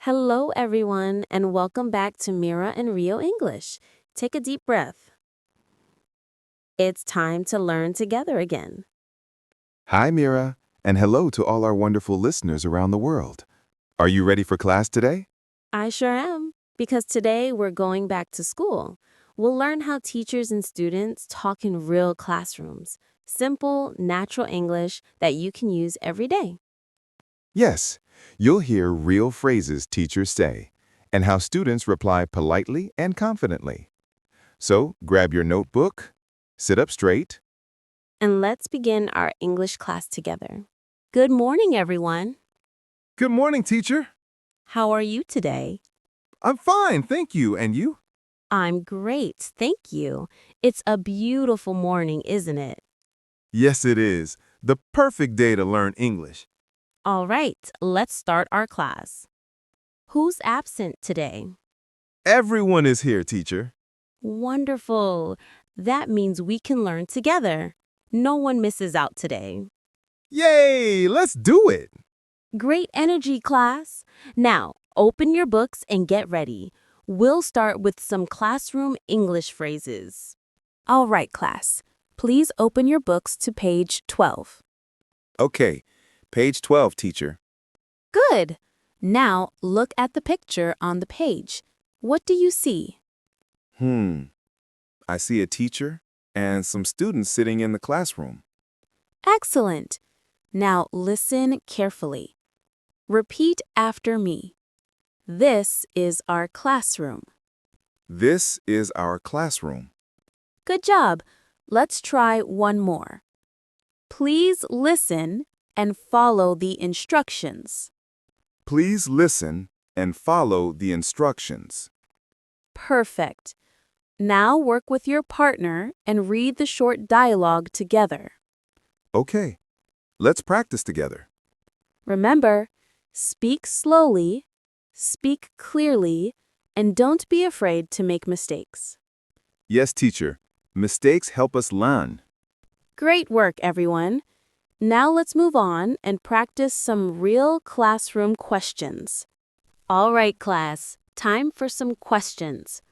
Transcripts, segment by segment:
Hello, everyone, and welcome back to Mira and Rio English. Take a deep breath. It's time to learn together again. Hi, Mira, and hello to all our wonderful listeners around the world. Are you ready for class today? I sure am, because today we're going back to school. We'll learn how teachers and students talk in real classrooms. Simple, natural English that you can use every day. Yes, you'll hear real phrases teachers say and how students reply politely and confidently. So grab your notebook, sit up straight. And let's begin our English class together. Good morning, everyone. Good morning, teacher. How are you today? I'm fine, thank you. And you? I'm great, thank you. It's a beautiful morning, isn't it? Yes, it is. The perfect day to learn English. All right, let's start our class. Who's absent today? Everyone is here, teacher. Wonderful. That means we can learn together. No one misses out today. Yay, let's do it. Great energy, class. Now, open your books and get ready. We'll start with some classroom English phrases. All right, class. Please open your books to page 12. Okay, page 12, teacher. Good. Now, look at the picture on the page. What do you see? I see a teacher and some students sitting in the classroom. Excellent. Now listen carefully. Repeat after me. This is our classroom. This is our classroom. Good job. Let's try one more. Please listen and follow the instructions. Please listen and follow the instructions. Perfect. Now work with your partner and read the short dialogue together. Okay, let's practice together. Remember, speak slowly, speak clearly, and don't be afraid to make mistakes. Yes, teacher. Mistakes help us learn. Great work, everyone. Now let's move on and practice some real classroom questions. All right, class, time for some questions.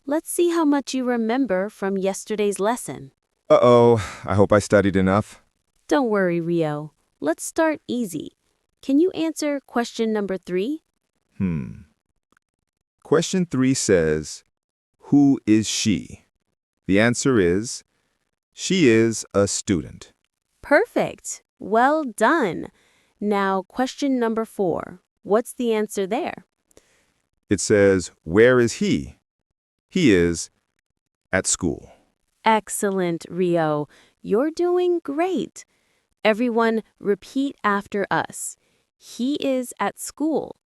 Let's see how much you remember from yesterday's lesson. Uh-oh, I hope I studied enough. Don't worry, Rio. Let's start easy. Can you answer question number 3? Question 3 says, who is she? The answer is, she is a student. Perfect. Well done. Now, question number 4. What's the answer there? It says, where is he? He is at school. Excellent, Rio. You're doing great. Everyone, repeat after us. He is at school.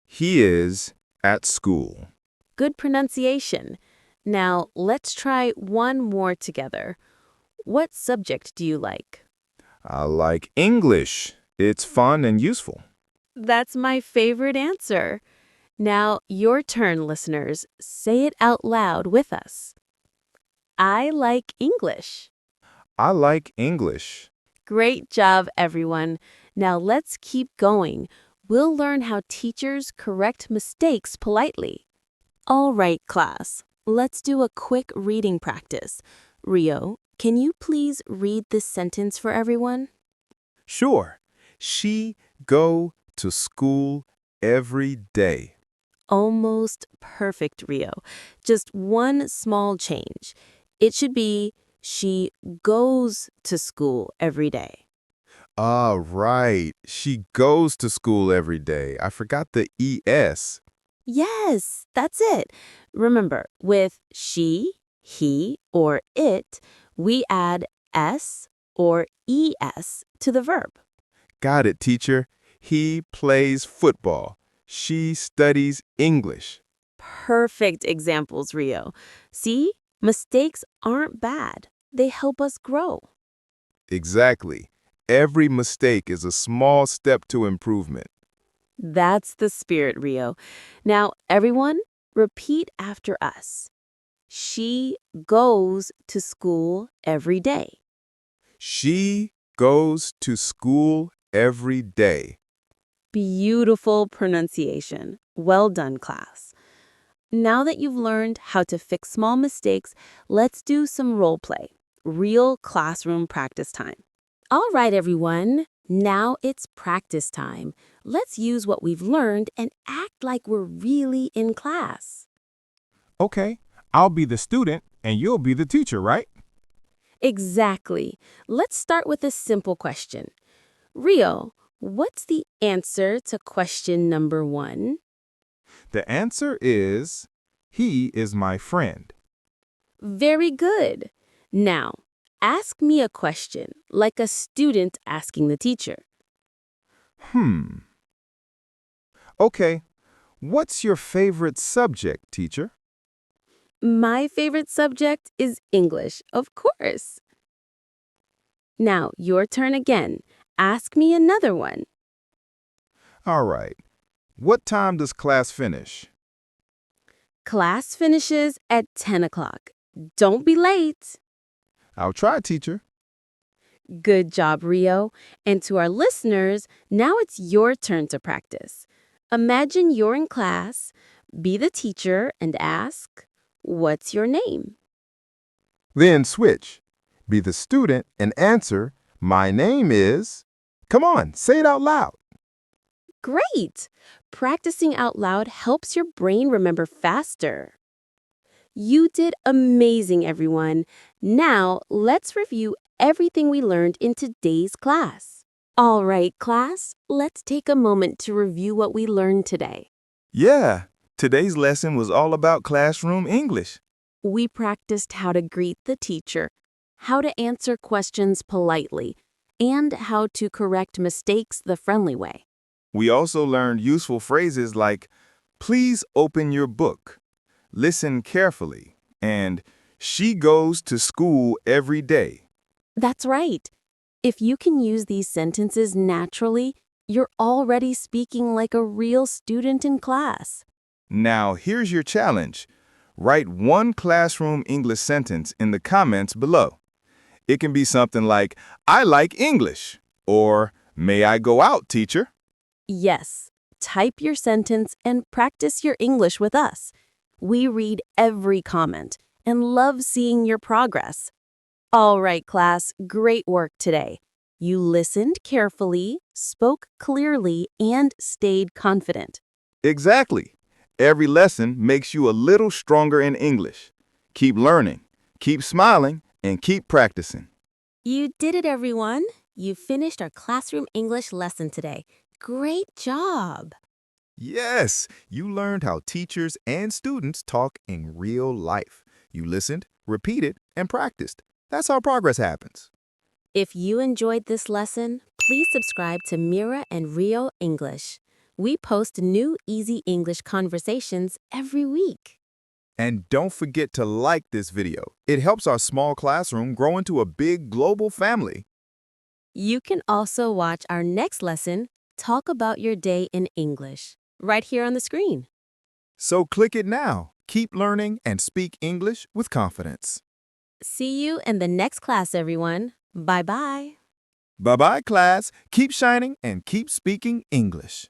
He is at school. Good pronunciation. Now, let's try one more together. What subject do you like? I like English. It's fun and useful. That's my favorite answer. Now, your turn, listeners. Say it out loud with us. I like English. I like English. Great job, everyone. Now let's keep going. We'll learn how teachers correct mistakes politely. All right, class. Let's do a quick reading practice. Rio, can you please read this sentence for everyone? Sure. She go to school every day. Almost perfect, Rio. Just one small change. It should be she goes to school every day. Ah, right. She goes to school every day. I forgot the ES. Yes, that's it. Remember, with she, he, or it, we add s or es to the verb. Got it, teacher. He plays football. She studies English. Perfect examples, Rio. See, mistakes aren't bad. They help us grow. Exactly. Every mistake is a small step to improvement. That's the spirit, Rio. Now, everyone, repeat after us. She goes to school every day. She goes to school every day. Beautiful pronunciation. Well done, class. Now that you've learned how to fix small mistakes, let's do some role play. Real classroom practice time. All right, everyone. Now it's practice time. Let's use what we've learned and act like we're really in class. Okay, I'll be the student and you'll be the teacher, right? Exactly. Let's start with a simple question. Rio, what's the answer to question number 1? The answer is, he is my friend. Very good. Now, ask me a question, like a student asking the teacher. Okay, what's your favorite subject, teacher? My favorite subject is English, of course. Now, your turn again. Ask me another one. All right. What time does class finish? Class finishes at 10 o'clock. Don't be late. I'll try, teacher. Good job, Rio. And to our listeners, now it's your turn to practice. Imagine you're in class, be the teacher, and ask, "What's your name?" Then switch. Be the student and answer, my name is... Come on, say it out loud. Great! Practicing out loud helps your brain remember faster. You did amazing, everyone. Now, let's review everything we learned in today's class. All right, class, let's take a moment to review what we learned today. Yeah, today's lesson was all about classroom English. We practiced how to greet the teacher, how to answer questions politely, and how to correct mistakes the friendly way. We also learned useful phrases like, please open your book, listen carefully, and she goes to school every day. That's right. If you can use these sentences naturally, you're already speaking like a real student in class. Now, here's your challenge. Write one classroom English sentence in the comments below. It can be something like, I like English, or may I go out, teacher? Yes, type your sentence and practice your English with us. We read every comment and love seeing your progress. All right, class, great work today. You listened carefully, spoke clearly, and stayed confident. Exactly. Every lesson makes you a little stronger in English. Keep learning, keep smiling, and keep practicing. You did it, everyone. You finished our classroom English lesson today. Great job. Yes, you learned how teachers and students talk in real life. You listened, repeated, and practiced. That's how progress happens. If you enjoyed this lesson, please subscribe to Mira and Rio English. We post new easy English conversations every week. And don't forget to like this video. It helps our small classroom grow into a big global family. You can also watch our next lesson, Talk About Your Day in English, right here on the screen. So click it now. Keep learning and speak English with confidence. See you in the next class, everyone. Bye-bye. Bye-bye, class. Keep shining and keep speaking English.